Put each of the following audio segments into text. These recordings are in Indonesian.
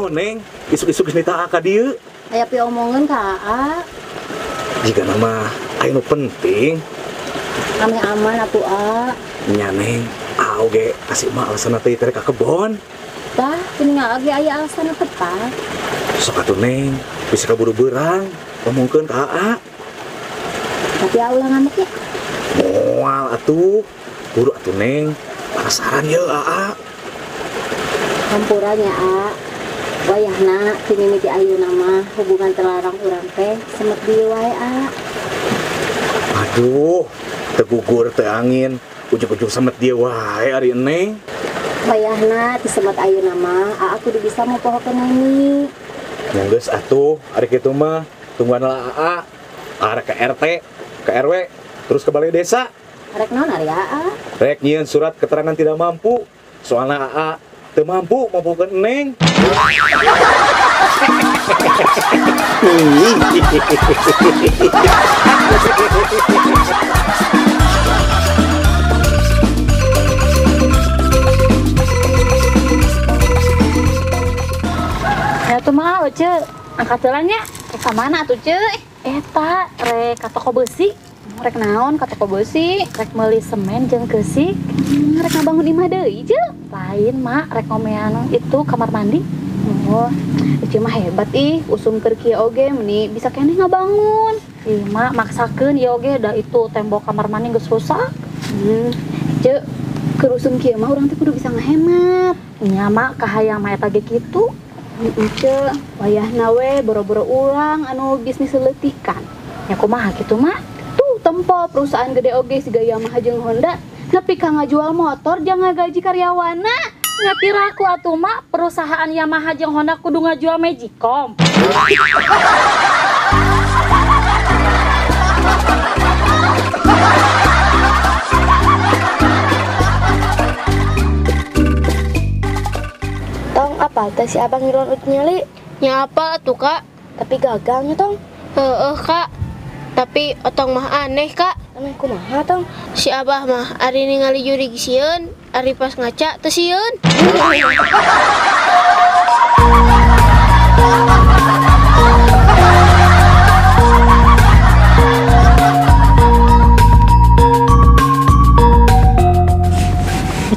Nuhun Neng, isuk-isuk geus nita ka dieu. Aya pi omongeun ka Aa. Jika nama aya nu penting, Ame aman atuh A. nya Neng, oge kasih mah alasan teh tere ka kebon. Tah, kuninga age aya alasan tepat. Sok atuh Neng, bisa kaburu beurang, ngomongkeun ka Aa. Tapi ulah ngambek ya. Moal atuh, buru atuh Neng, penasaran ye Aa. Hampurannya A. Wayahna teu mimiti ayeuna mah hubungan terlarang urang teh semet dieu wae A. Aduh, tegugur teu angin, ujug-ujug semet dia wae ari Neng. Wayahna ti semet ayeuna mah A kudu bisa mopohokeun Neni. Nya geus atuh, ari kitu mah tungguan Aa. Arek ke RT, ke RW, terus ke balai desa. Rek naon ari A? Rek nyieun surat keterangan tidak mampu. Soalna Aa teu mampu mopokeun Neng. Ya tuh mah Uce, angkat jalannya. Ka mana tuh Ce? Eta rek ka toko besi. Rek naon ka toko besi? Rek meuli semen jeung keusik. Rek ngabangun imah deui Ce. Lain mak rek ngomean itu kamar mandi. Oh, Uce mah hebat ih, usum keur kieu oge meuni bisa keneh ngabangun. Ih mak maksakeun ieu oge da itu tembok kamar mandi geus rusak. Ce, keur usum kieu mah urang teh kudu bisa ngahemat. Nya mak kahayang mah eta ge kitu. Uce, wayahna we boro-boro ulang anu bisnis leutikan. Ya kumaha kitu mah? Tuh tempo perusahaan gede oge siga Yamaha jeung Honda nepi ka ngajual motor jangan gaji karyawanna. Ngapiraku atuh mah perusahaan Yamaha jeung Honda kudu ngajual Magicom. Tong apa teh si Abang Iron ut nyeli? Nya apa tuh Kak? Tapi gagalnya tong. Kak. Tapi otong mah aneh Kak. Aneh kumaha tong? Si Abah mah ari ningali juri sieun, ari pas ngaca teu sieun.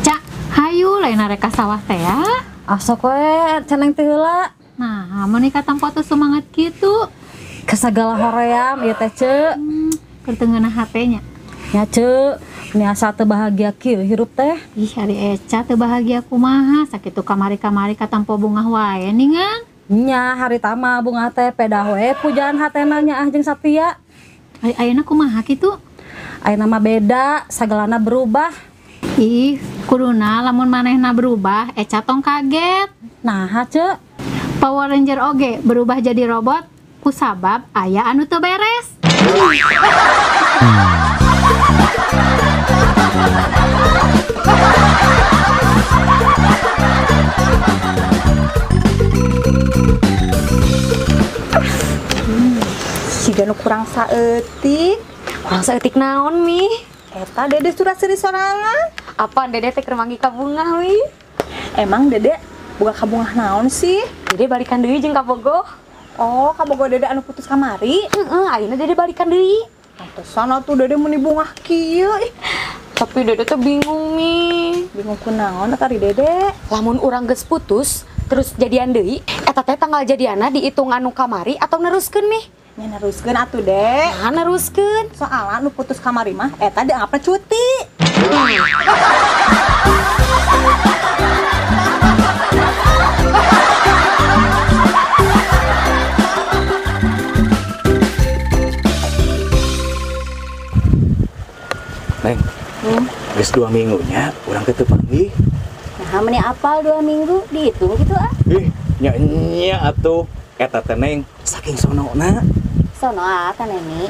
Cak, hayu lain arek ka sawah teh ya. Asok we ceneng teh heula. Nah, mun ka tempo teu semangat kitu. Ke sagala hoream ieu teh Ce. Keur teu ngeunah hatenya. Nya Ce, niasa teu bahagia kieu hirup teh. Ih, ari Eca teu bahagia kumaha, sakitu kamari-kamari ka tampo bungah wae ningan. Nya hari tama bunga teh pedah we pujaan hatena nya jeung Satria. Ari ayeuna kumaha kitu? Ayeuna mah beda, sagalana berubah. Ih, kuduna lamun manehna berubah, Eca tong kaget. Nah, Ce, Power Ranger oge berubah jadi robot kusabab aya anu teu beres. Siga nu kurang saeutik. kurang saeutik naon Mi? Eta Dede surat seri sorangan. Apa Dede teh keur manggi ka Bunga wi? Emang Dede buka kabungah naon sih? Dede balikan deui jeung ka Bogoh. Oh, kabogo Dede anu putus kamari. Heeh, ayeuna Dede balikan deui. Pantesan atuh Dede meni bungah kieu. Tapi Dede teh bingung Mi. Bingung kunaon eta di Dede. Lamun urang geus putus terus jadian deui, eta teh tanggal jadianna diitung anu kamari atau neruskeun Mi? Nya neruskeun atuh Dek. Nah, neruskeun. Soalnya nu putus kamari mah eta dianggapna cuti. Neng, geus 2 minggunya urang teh teu panggih. Nah, meni apal 2 minggu dihitung gitu ah. Ih, nya atuh eta teh Neng saking sonona. Sono kan Neni.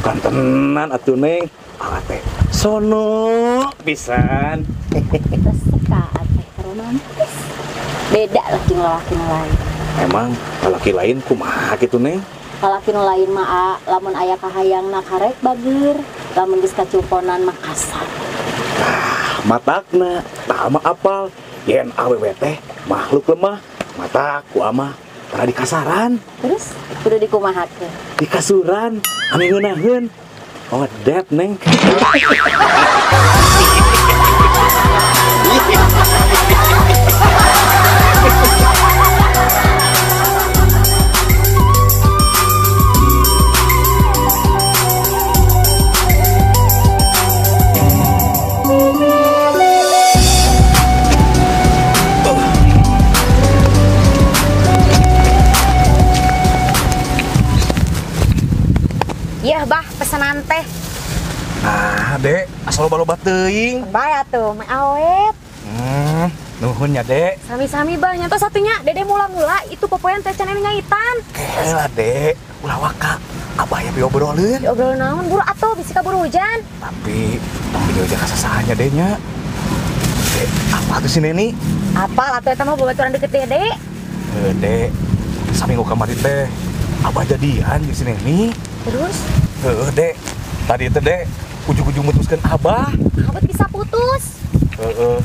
Kan tenan atuh Neng. Ala teh sono pisan. Terus suka teh romantis. Beda lah jeung lalaki nu lain. Emang laki lain kumaha kitu Neng? Lalaki nu lain mah lamun aya kahayangna karek bageur, lamun geus kacuponan mah kasar. Matakna tah mah apal yen awewe teh makhluk lemah mata ku ama pernah di kasaran, Terus kudu dikumahakeun. di kasuran, ame ngeunaheun. Oh, that neng. Iya, Bah, pesanan teh. Ah, Dek, asal loba-loba teuing. Bae atuh, mah awet. Nuhun ya, Dek. Sami-sami, Bah. Nyantos satunya, Dede mula-mula itu popoyan teh cenah nyaitan. Kelah, Dek. Ulah waka. Abah ya diobrolin. Diobrol naon, buru atuh, bisi kaburu hujan. Tapi, tong video aja kasasahanya, Deknya. Dek, apa tuh si Neni? Apal atuh eta mah babaturan deket Dede. Dek, saminggu kemarin teh, Abah jadian di si Neni. Terus, Dek, tadi itu Dek, ujung-ujung mutuskan Abah. abet bisa putus.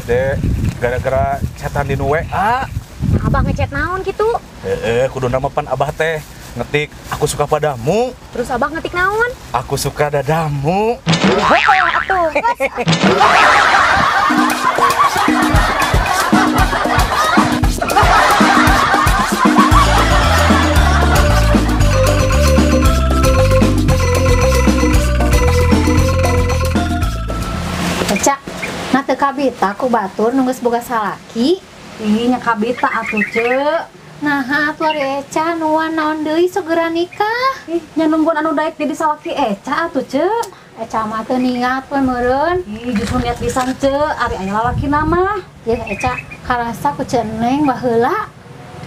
Dek, gara-gara chatan di WA. Nah, Abah ngechat naon gitu. Kudu nama pan Abah teh ngetik aku suka padamu, Terus Abah ngetik naon. aku suka dadamu. Atuh, Eca, nah teu kabita ku batur nu geus boga salaki. Ih, nya kabita atuh, Ceu. Nah, atuh ari Eca nuan naon deui segera nikah. Ih, nya nungguan anu daek jadi salaki Eca atuh, Ceu. Eca mah teu ningat we meureun. Ih, justru niat pisan, Ceu. Ari aya lalaki nama. Yeuh Eca, karasa ku ceneng baheula.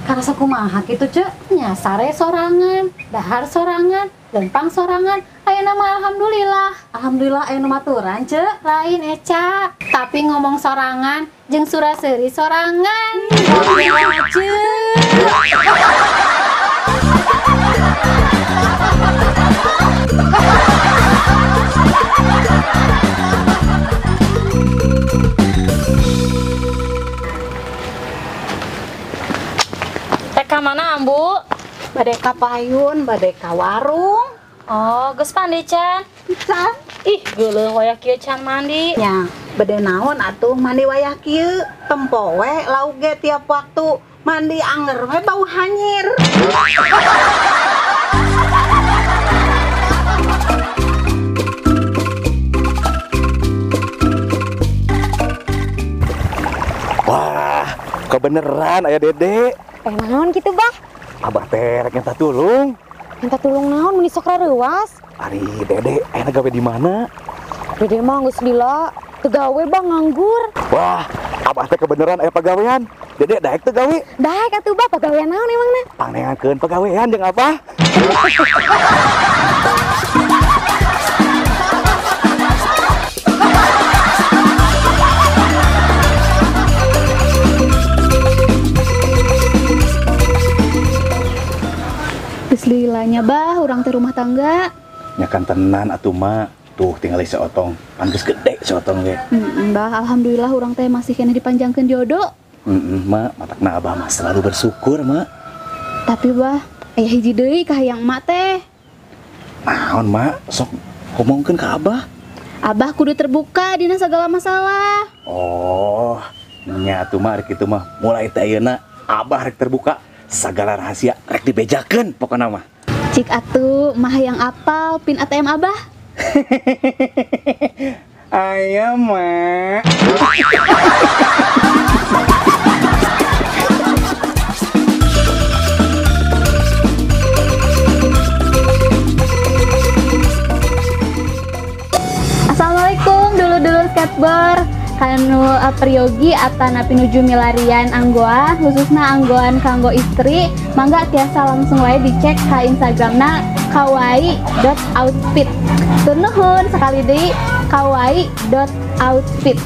Karasa kumaha kitu, Ceu? Nya sare sorangan, dahar sorangan, lempang sorangan. Ayeuna mah alhamdulillah. Alhamdulillah aya nu maturan, Ceu. Lain Eca, tapi ngomong sorangan jeung suraseuri sorangan. Teh ka mana, Ambu? Bade ka payun, bade ka warung. Oh, geus mandi Can. Can, Ih, geuleuh waya kieu Can mandi. nya bade naon atuh mandi wayah kieu. Tempo we lauk ge tiap waktu mandi anger we bau hanyir. Wah, kebeneran aya Dede. naon gitu, Bah? Abah teh rek nyata tulung. Minta tulung naon mun sok rareuwas. Ari Dede, aya gawe di mana? Dede mah geus lila, teu gawe Bang nganggur. Wah, Abah teh kebeneran aya pagawean. Dede daek teu gawe. Daek atuh Bah, pagawean naon emangna? Panengakeun pagawean jeung apa? Geus lilanya bah, urang teh rumah tangga. Nyakan tenan atuh mak. Tuh tinggal si otong. Pan geus gede si otong ge. Mbah, alhamdulillah urang teh masih kena dipanjangkeun jodoh. Mak, matakna Abah mah selalu bersyukur mak. Tapi bah, aya hiji deui kahayang emak teh. Naon mak, sok ngomongkeun ka Abah. Abah kudu terbuka dina segala masalah. Oh, nya atuh mah rek kitu mah mulai teh ayeuna Abah rek terbuka sagala rahasia rek dibejakeun pokona mah. Cik atuh mah yang apal pin ATM Abah. Aya mak. Assalamualaikum dulur-dulur skateboard. Kanu apriogi atana pinuju milarian anggoa khususna anggoan kanggo istri mangga tiasa langsung wae dicek ka Instagramna kawaii.outfit. Tur nuhun sakali deui kawaii.outfit.